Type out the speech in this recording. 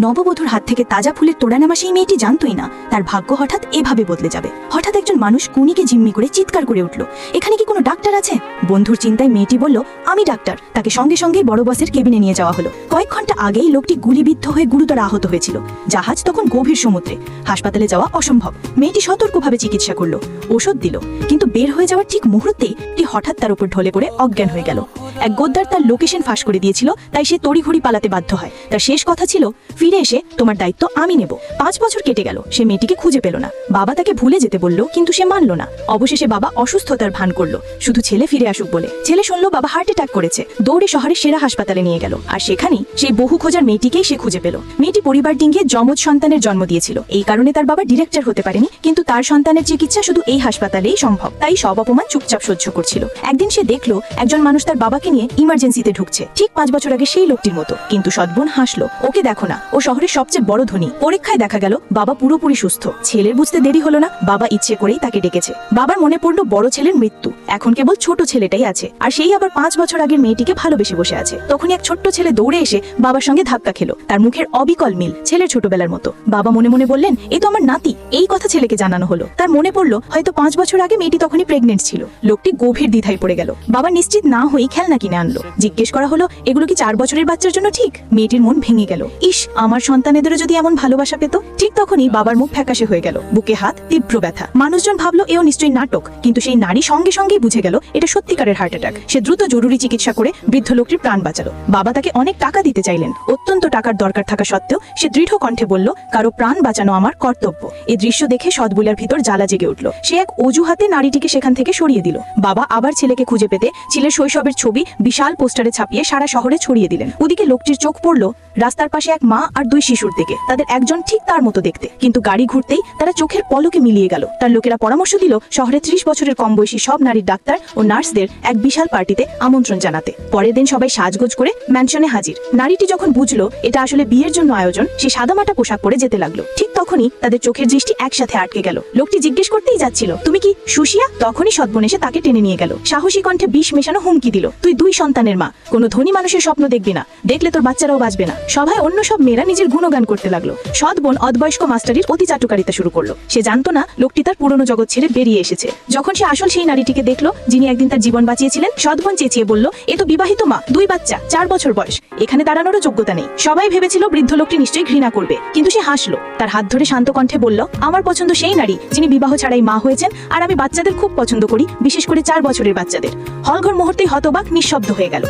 নববধূর হাত থেকে তাজা ফুলের তোড়া নেওয়া সেই মেয়েটি জানতই না তার ভাগ্য হঠাৎ এভাবে বদলে যাবে। হঠাৎ একজন মানুষ কুনিকে জিম্মি করে চিৎকার করে উঠল, এখানে কি কোনো ডাক্তার আছে? বন্ধুর চিন্তায় মেয়েটি বলল, আমি ডাক্তার। তাকে সঙ্গে সঙ্গেই বড় বসের কেবিনে নিয়ে যাওয়া হলো। কয়েক ঘন্টা আগেই লোকটি গুলিবিদ্ধ হয়ে গুরুতর আহত হয়েছিল। জাহাজ তখন গভীর সমুদ্রে, হাসপাতালে যাওয়া অসম্ভব। মেয়েটি সতর্কভাবে চিকিৎসা করলো, ওষুধ দিল, কিন্তু বের হয়ে যাওয়ার ঠিক মুহূর্তেই হঠাৎ তার উপর ঢলে পড়ে অজ্ঞান হয়ে গেল। এক গোদ্দার তার লোকেশন ফাঁস করে দিয়েছিল, তাই সে তড়িঘড়ি পালাতে বাধ্য হয়। তার শেষ কথা ছিল, ফিরে এসে তোমার দায়িত্ব আমি নেব। 5 বছর কেটে গেল, সে মেয়েটিকে খুঁজে পেল না। বাবা তাকে ভুলে যেতে বলল, কিন্তু সে মানল না। অবশেষে বাবা অসুস্থতার ভান করলো, শুধু ছেলে ফিরে আসুক বলে। ছেলে শুনলো বাবা হার্ট অ্যাটাক করেছে, দৌড়ে শহরের সেরা হাসপাতালে নিয়ে গেল। আর সেখানেই সেই বহু খোঁজার মেয়েটিকেই সে খুঁজে পেল। মেয়েটি পরিবার ডিঙ্গিয়ে যমজ সন্তানের জন্ম দিয়েছিল, এই কারণে তার বাবা ডিরেক্টর হতে পারেনি, কিন্তু তার সন্তানের চিকিৎসা শুধু এই হাসপাতালেই সম্ভব। তাই সব অপমান চুপচাপ সহ্য করছিল। একদিন সে দেখলো একজন মানুষ তার বাবাকে নিয়ে ইমার্জেন্সিতে ঢুকছে, ঠিক 5 বছর আগে সেই লোকটির মতো। কিন্তু সদ্বোন হাসলো, ওকে দেখো না, ও শহরের সবচেয়ে বড় ধনী। পরীক্ষায় দেখা গেল বাবা পুরোপুরি সুস্থ। ছেলের বুঝতে দেরি হলো না, বাবা ইচ্ছে করেই তাকে ডেকেছে। বাবার মনে পড়লো বড় ছেলের মৃত্যু, এখন কেবল ছোট ছেলেটাই আছে, আর সেই আবার 5 বছর আগের মেয়েটিকে ভালোবেসে বসে আছে। তখনই এক ছোট্ট ছেলে দৌড়ে এসে বাবার সঙ্গে ধাক্কা খেলো। তার মুখের অবিকল মিল ছেলের ছোটবেলার মতো। বাবা মনে মনে বললেন, এ তো আমার নাতি। এই কথা ছেলেকে জানানো হলো। তার মনে পড়লো হয়তো 5 বছর আগে মেয়েটি তখনই প্রেগনেন্ট ছিল। লোকটি গভীর দ্বিধায় পড়ে গেল। বাবা নিশ্চিত না হয়ে খেলনা কিনে আনলো। জিজ্ঞেস করা হলো, এগুলো কি 4 বছরের বাচ্চার জন্য ঠিক? মেয়েটির মন ভেঙে গেল। ইস, আমার সন্তানেদেরও যদি এমন ভালোবাসা পেত। ঠিক তখনই বাবার মুখ ফ্যাকাশে হয়ে গেল, বুকে হাত, তীব্র ব্যথা। মানুষজন ভাবলো এও নিশ্চয়ই নাটক, কিন্তু সেই নারী সঙ্গে সঙ্গেই বুঝে গেল এটা সত্যিকারের হার্ট অ্যাটাক। সে দ্রুত জরুরি চিকিৎসা করে বৃদ্ধ লোকটির প্রাণ বাঁচালো। বাবা তাকে অনেক টাকা দিতে চাইলেন। অত্যন্ত টাকার দরকার থাকা সত্ত্বেও সে দৃঢ় কণ্ঠে বলল, কারো প্রাণ বাঁচানো আমার কর্তব্য। এই দৃশ্য দেখে সদবুলার ভিতর জ্বালা জেগে উঠল। সে এক অজুহাতে নারীটিকে সেখান থেকে সরিয়ে দিল। বাবা আবার ছেলেকে খুঁজে পেতে ছেলের শৈশবের ছবি বিশাল পোস্টারে ছাপিয়ে সারা শহরে ছড়িয়ে দিলেন। ওদিকে লোকটির চোখ পড়ল রাস্তার পাশে এক মা আর 2 শিশুর দিকে। তাদের একজন ঠিক তার মতো দেখতে, কিন্তু গাড়ি ঘুরতেই তারা চোখের পলকে মিলিয়ে গেল। তার লোকেরা পরামর্শ দিল শহরে 30 বছরের কম বয়সী সব নারীর ডাক্তার ও নার্সদের এক বিশাল পার্টিতে আমন্ত্রণ জানাতে। পরের দিন সবাই সাজগোজ করে ম্যানশনে হাজির। নারীটি যখন বুঝলো এটা আসলে বিয়ের জন্য আয়োজন, সে সাদামাটা পোশাক পরে যেতে লাগলো। ঠিক তখনই তাদের চোখের দৃষ্টি একসাথে আটকে গেল। লোকটি জিজ্ঞেস করতেই যাচ্ছিল, তুমি কি সুশিয়া? তখনই সদ্বোন এসে তাকে টেনে নিয়ে গেল। সাহসী কণ্ঠে বিষ মেশানো হুমকি দিল, তুই 2 সন্তানের মা, কোনো ধনী মানুষের স্বপ্ন দেখবি না, দেখলে তোর বাচ্চারাও বাঁচবে না। সভায় অন্য সব মেয়েরা নিজের গুণগান করতে লাগলো। সদ্বোন অদবয়স্ক মাস্টারির অতি চাটুকারিতা শুরু করলো। সে জানতো না লোকটি তার পুরনো জগৎ ছেড়ে বেরিয়ে এসেছে। যখন সে আসল সেই নারীটিকে দেখলো যিনি একদিন তার জীবন বাঁচিয়েছিলেন, সদ্বোন চেঁচিয়ে বলল, এ তো বিবাহিত মা, 2 বাচ্চা, 4 বছর বয়স, এখানে দাঁড়ানোরও যোগ্যতা নেই। সবাই ভেবেছিল বৃদ্ধ লোকটি নিশ্চয়ই ঘৃণা করবে, কিন্তু সে হাসলো। তার হাত ধরে শান্ত কণ্ঠে বলল, আমার পছন্দ সেই নারী যিনি বিবাহ ছাড়াই মা হয়েছেন, আর আমি বাচ্চাদের খুব পছন্দ করি, বিশেষ করে 4 বছরের বাচ্চাদের। হলঘর মুহূর্তেই হতবাক, নিঃশব্দ হয়ে গেল।